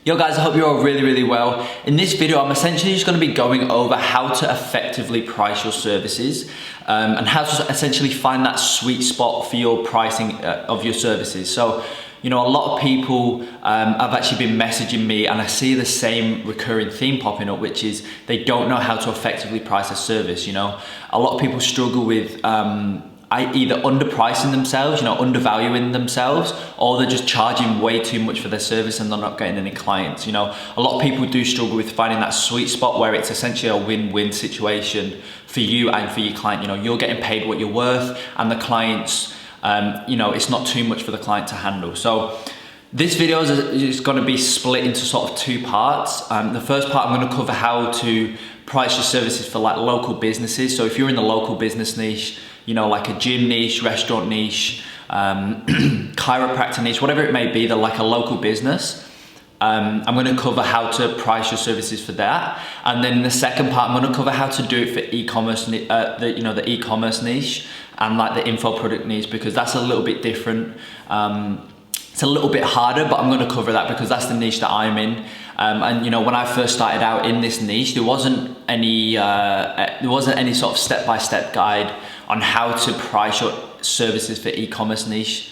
Yo guys, I hope you're all really well. In this video, I'm essentially just going to be going over how to effectively price your services and how to essentially find that sweet spot for your pricing of your services. So, you know, a lot of people have actually been messaging me and I see the same recurring theme popping up, which is they don't know how to effectively price a service. You know, a lot of people struggle with either underpricing themselves, you know, undervaluing themselves, or they're just charging way too much for their service and they're not getting any clients. You know, a lot of people do struggle with finding that sweet spot where it's essentially a win-win situation for you and for your client. You know, you're getting paid what you're worth and the clients, you know, it's not too much for the client to handle. So this video is going to be split into sort of two parts. The first part, I'm going to cover how to price your services for like local businesses. So if you're in the local business niche, you know, like a gym niche, restaurant niche, chiropractor niche, whatever it may be, they're like a local business. I'm going to cover how to price your services for that. And then in the second part, I'm going to cover how to do it for e-commerce, the e-commerce niche and like the info product niche, because that's a little bit different. It's a little bit harder, but I'm going to cover that because that's the niche that I'm in. And you know, when I first started out in this niche, there wasn't any sort of step-by-step guide on how to price your services for e-commerce niche.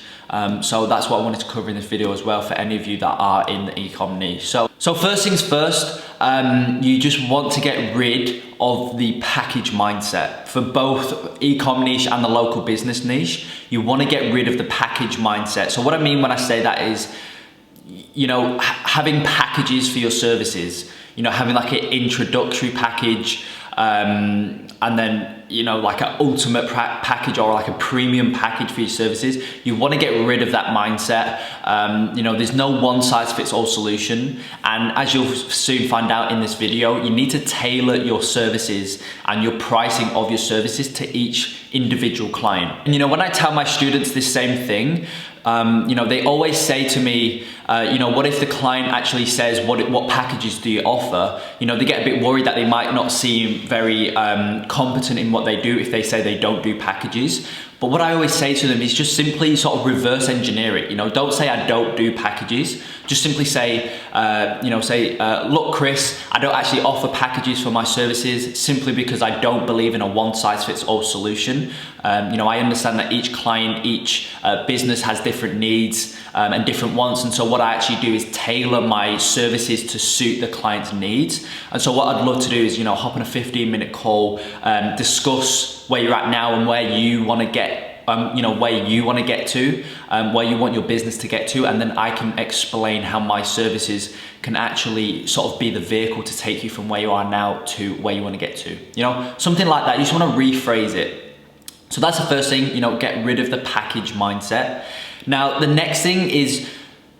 So that's what I wanted to cover in this video as well for any of you that are in the e-com niche. So first things first, you just want to get rid of the package mindset for both e-com niche and the local business niche. You want to get rid of the package mindset. So what I mean when I say that is, you know, having packages for your services, you know, having like an introductory package, and then, you know, like an ultimate package or like a premium package for your services. You want to get rid of that mindset. You know, there's no one size fits all solution. And as you'll soon find out in this video, you need to tailor your services and your pricing of your services to each individual client. And you know, when I tell my students this same thing, you know, they always say to me, you know, what if the client actually says, what packages do you offer? You know, they get a bit worried that they might not seem very competent in what they do if they say they don't do packages. But what I always say to them is just simply sort of reverse engineer it. You know, don't say I don't do packages. Just simply say, you know, look, Chris, I don't actually offer packages for my services simply because I don't believe in a one size fits all solution. You know, I understand that each client, each business has different needs and different wants. And so what I actually do is tailor my services to suit the client's needs. And so what I'd love to do is, you know, hop on a 15-minute call, discuss where you're at now and where you want to get, you know, where you want to get to, where you want your business to get to, and then I can explain how my services can actually sort of be the vehicle to take you from where you are now to where you want to get to. You know, something like that. You just want to rephrase it. So that's the first thing, you know, get rid of the package mindset. Now, the next thing is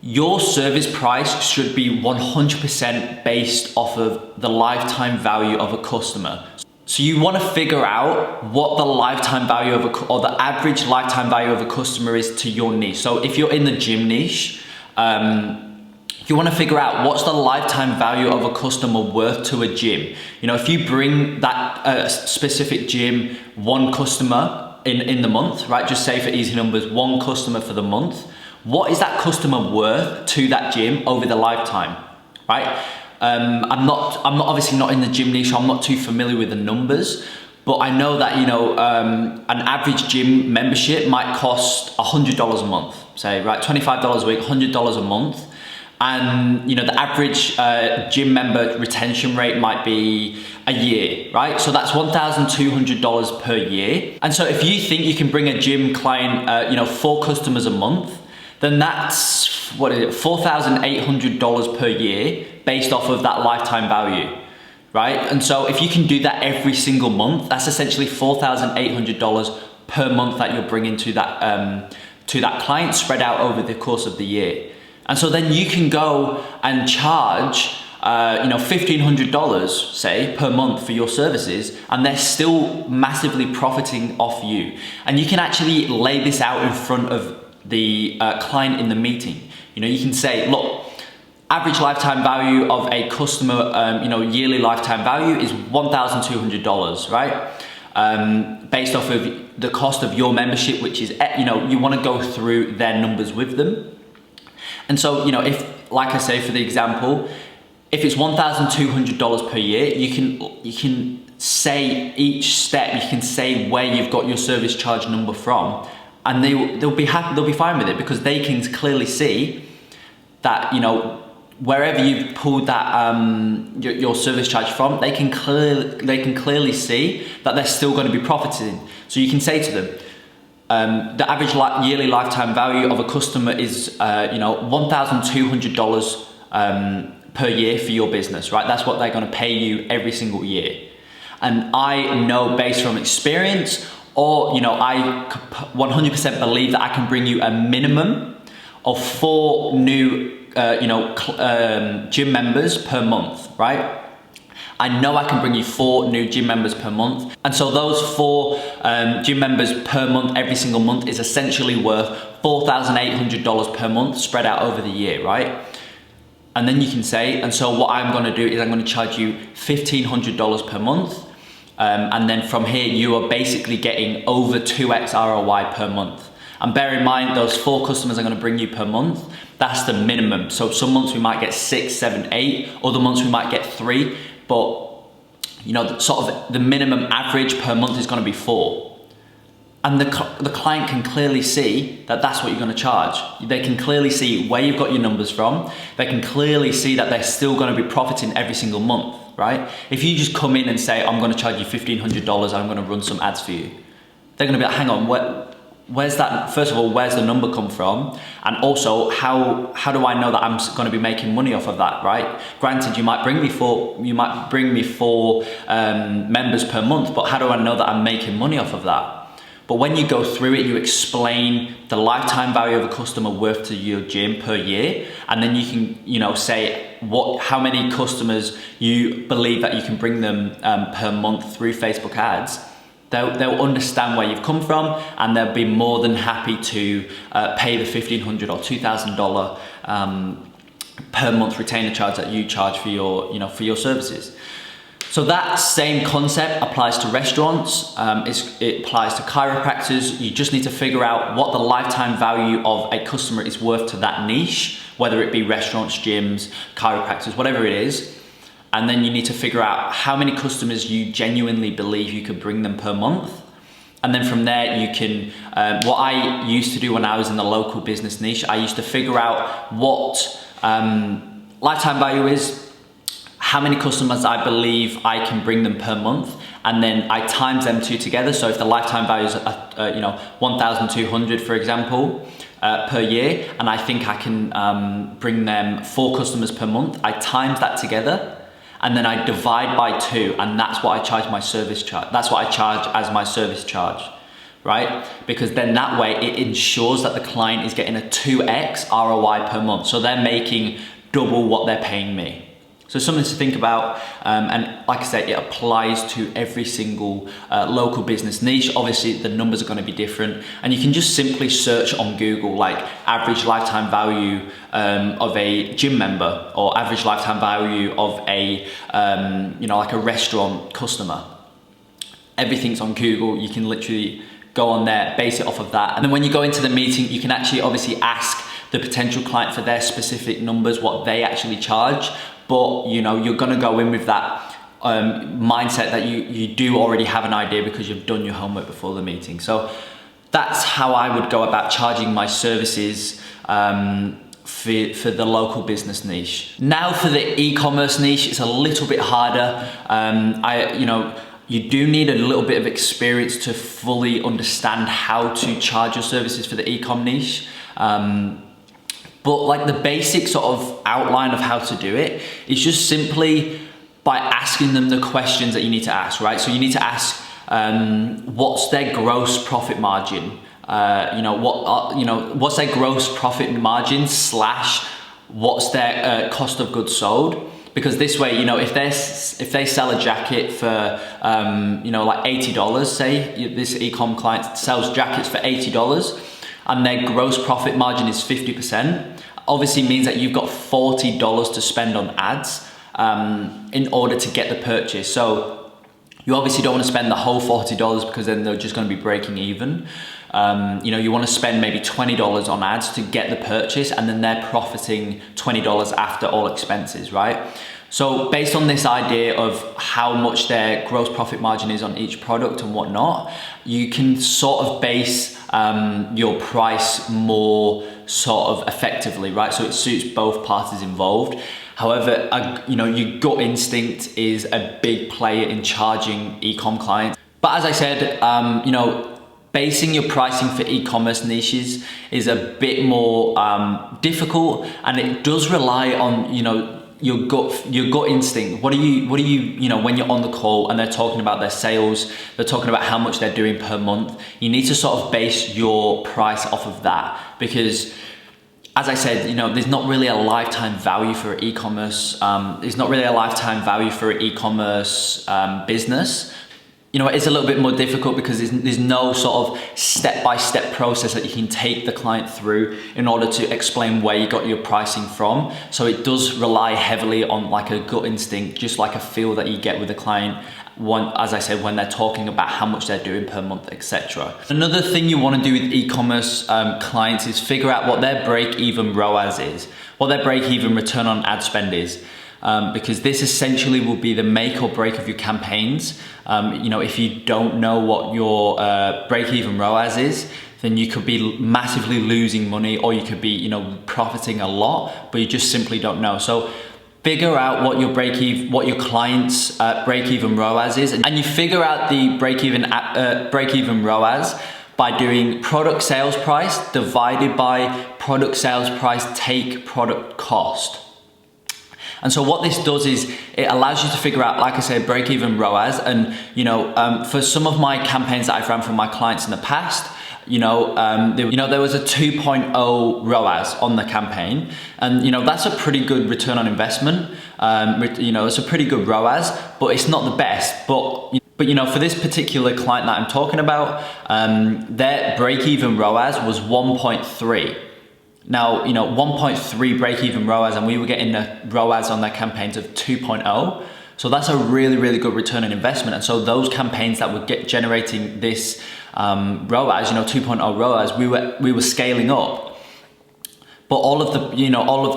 your service price should be 100% based off of the lifetime value of a customer. So you want to figure out what the lifetime value of or the average lifetime value of a customer is to your niche. So if you're in the gym niche, you want to figure out what's the lifetime value of a customer worth to a gym. You know, if you bring that specific gym one customer in the month, right? Just say for easy numbers, one customer for the month. What is that customer worth to that gym over the lifetime, right? I'm not obviously not in the gym niche, so I'm not too familiar with the numbers, but I know that, you know, an average gym membership might cost $100 a month, say, right? $25 a week, $100 a month. And, you know, the average gym member retention rate might be a year, right? So that's $1,200 per year. And so if you think you can bring a gym client, you know, 4 customers a month, then that's, what is it, $4,800 per year based off of that lifetime value, right? And so if you can do that every single month, that's essentially $4,800 per month that you're bringing to that client spread out over the course of the year. And so then you can go and charge, you know, $1,500, say, per month for your services, and they're still massively profiting off you. And you can actually lay this out in front of the client in the meeting. You know, you can say, look, average lifetime value of a customer, you know, yearly lifetime value is $1,200, right? Based off of the cost of your membership, which is, you know, you want to go through their numbers with them. And so, you know, if like I say, for the example, if it's $1,200 per year, you can say each step, you can say where you've got your service charge number from, and they'll be happy, they'll be fine with it, because they can clearly see that, you know, wherever you've pulled that your service charge from, they can clearly see that they're still going to be profiting. So you can say to them, the average yearly lifetime value of a customer is $1,200 per year for your business, right? That's what they're going to pay you every single year. And I know, based from experience, or I 100% believe that I can bring you a minimum of 4 new gym members per month, right? I know I can bring you 4 new gym members per month. And so those 4 gym members per month, every single month, is essentially worth $4,800 per month spread out over the year, right? And then you can say, and so what I'm gonna do is I'm gonna charge you $1,500 per month. And then from here, you are basically getting over 2x ROI per month. And bear in mind, those 4 customers I'm gonna bring you per month, that's the minimum. So some months we might get 6, 7, 8, other months we might get 3, but sort of the minimum average per month is gonna be 4. And the client can clearly see that that's what you're gonna charge. They can clearly see where you've got your numbers from. They can clearly see that they're still gonna be profiting every single month, right? If you just come in and say, I'm gonna charge you $1,500, I'm gonna run some ads for you, they're gonna be like, hang on, where's that? First of all, where's the number come from? And also, how do I know that I'm going to be making money off of that, right? Granted, you might bring me 4 members per month, but how do I know that I'm making money off of that? But when you go through it, you explain the lifetime value of a customer worth to your gym per year, and then you can, say how many customers you believe that you can bring them per month through Facebook ads. They'll understand where you've come from, and they'll be more than happy to pay the $1,500 or $2,000 per month retainer charge that you charge for your, for your services. So that same concept applies to restaurants. It applies to chiropractors. You just need to figure out what the lifetime value of a customer is worth to that niche, whether it be restaurants, gyms, chiropractors, whatever it is. And then you need to figure out how many customers you genuinely believe you could bring them per month. And then from there, you can, what I used to do when I was in the local business niche, I used to figure out what lifetime value is, how many customers I believe I can bring them per month, and then I times them 2 together. So if the lifetime value is, 1,200, for example, per year, and I think I can bring them 4 customers per month, I times that together, and then I divide by 2, and that's what I charge my service charge. That's what I charge as my service charge, right? Because then that way it ensures that the client is getting a 2x ROI per month. So they're making double what they're paying me. So something to think about, and like I said, it applies to every single local business niche. Obviously, the numbers are going to be different, and you can just simply search on Google, like average lifetime value of a gym member, or average lifetime value of a, like a restaurant customer. Everything's on Google. You can literally go on there, base it off of that, and then when you go into the meeting, you can actually obviously ask the potential client for their specific numbers, what they actually charge. But you're gonna go in with that mindset that you do already have an idea, because you've done your homework before the meeting. So that's how I would go about charging my services for the local business niche. Now for the e-commerce niche, it's a little bit harder. You do need a little bit of experience to fully understand how to charge your services for the e-com niche. But like the basic sort of outline of how to do it is just simply by asking them the questions that you need to ask, right? So you need to ask, what's their gross profit margin? What's their gross profit margin / what's their cost of goods sold? Because this way, if they sell a jacket for, like $80, say this e-com client sells jackets for $80, and their gross profit margin is 50%, obviously means that you've got $40 to spend on ads in order to get the purchase. So you obviously don't want to spend the whole $40, because then they're just going to be breaking even. You want to spend maybe $20 on ads to get the purchase, and then they're profiting $20 after all expenses, right? So based on this idea of how much their gross profit margin is on each product and whatnot, you can sort of base your price more sort of effectively, right? So it suits both parties involved. However, your gut instinct is a big player in charging e-com clients. But as I said, basing your pricing for e-commerce niches is a bit more difficult, and it does rely on, your gut instinct. What do you, when you're on the call and they're talking about their sales, they're talking about how much they're doing per month, you need to sort of base your price off of that, because as I said, there's not really a lifetime value for e-commerce. There's not really a lifetime value for e-commerce business. It's a little bit more difficult because there's no sort of step-by-step process that you can take the client through in order to explain where you got your pricing from. So it does rely heavily on like a gut instinct, just like a feel that you get with the client, as I said, when they're talking about how much they're doing per month, etc. Another thing you want to do with e-commerce clients is figure out what their break-even ROAS is, what their break-even return on ad spend is. Because this essentially will be the make or break of your campaigns. If you don't know what your break-even ROAS is, then you could be massively losing money, or you could be, profiting a lot, but you just simply don't know. So figure out what your client's break-even ROAS is, and you figure out the break-even ROAS by doing product sales price divided by product sales price take product cost. And so what this does is it allows you to figure out, like I said, break-even ROAS. And for some of my campaigns that I've run for my clients in the past, there was a 2.0 ROAS on the campaign, and that's a pretty good return on investment. It's a pretty good ROAS, but it's not the best. But for this particular client that I'm talking about, their break-even ROAS was 1.3. Now, 1.3 break-even ROAS, and we were getting the ROAS on their campaigns of 2.0. So that's a really, really good return on investment. And so those campaigns that were generating this ROAS, 2.0 ROAS, we were scaling up. But all of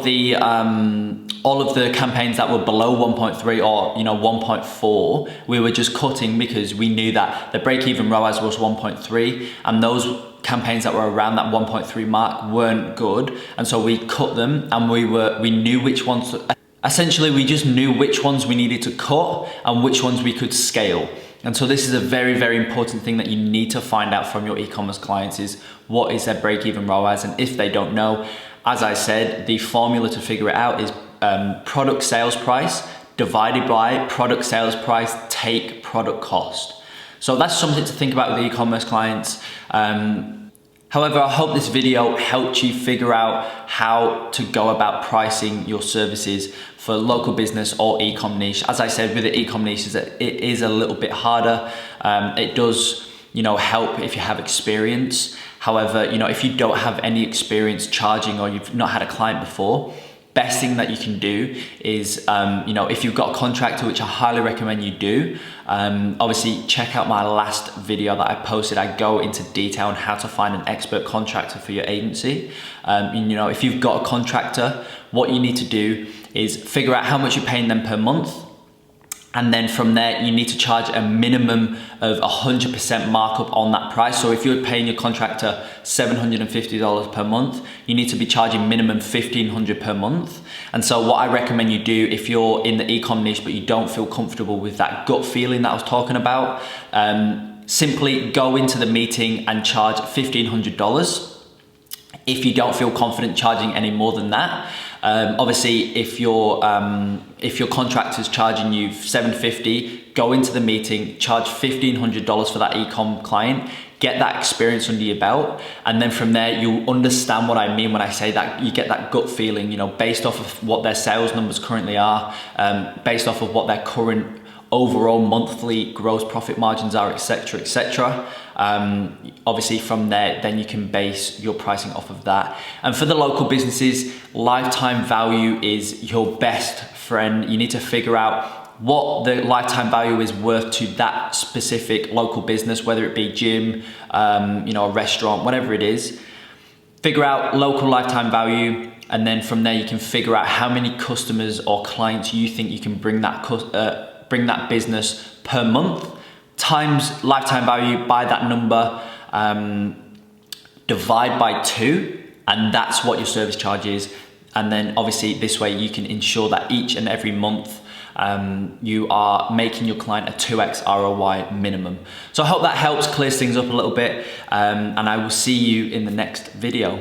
the campaigns that were below 1.3 or 1.4, we were just cutting because we knew that the break-even ROAS was 1.3, and those campaigns that were around that 1.3 mark weren't good, and so we cut them, and we knew which ones. Essentially, we just knew which ones we needed to cut and which ones we could scale. And so this is a very, very important thing that you need to find out from your e-commerce clients is what is their break-even ROAS, and if they don't know, as I said, the formula to figure it out is product sales price divided by product sales price take product cost. So that's something to think about with e-commerce clients. However, I hope this video helped you figure out how to go about pricing your services for local business or e-com niche. As I said, with the e-com niches, it is a little bit harder. It does, help if you have experience. However, if you don't have any experience charging, or you've not had a client before, best thing that you can do is, if you've got a contractor, which I highly recommend you do, obviously check out my last video that I posted. I go into detail on how to find an expert contractor for your agency. If you've got a contractor, what you need to do is figure out how much you're paying them per month. And then from there, you need to charge a minimum of 100% markup on that price. So if you're paying your contractor $750 per month, you need to be charging minimum $1,500 per month. And so what I recommend you do, if you're in the e-com niche, but you don't feel comfortable with that gut feeling that I was talking about, simply go into the meeting and charge $1,500. If you don't feel confident charging any more than that, obviously if your contractor's charging you $750, go into the meeting, charge $1,500 for that e-com client, get that experience under your belt, and then from there you'll understand what I mean when I say that you get that gut feeling, based off of what their sales numbers currently are, based off of what their current overall monthly gross profit margins are, etc., etc. Obviously from there, then you can base your pricing off of that. And for the local businesses, lifetime value is your best friend. You need to figure out what the lifetime value is worth to that specific local business, whether it be gym, a restaurant, whatever it is. Figure out local lifetime value, and then from there you can figure out how many customers or clients you think you can bring that business per month, times lifetime value by that number, divide by 2, and that's what your service charge is. And then obviously this way you can ensure that each and every month you are making your client a 2x ROI minimum. So I hope that helps, clears things up a little bit, and I will see you in the next video.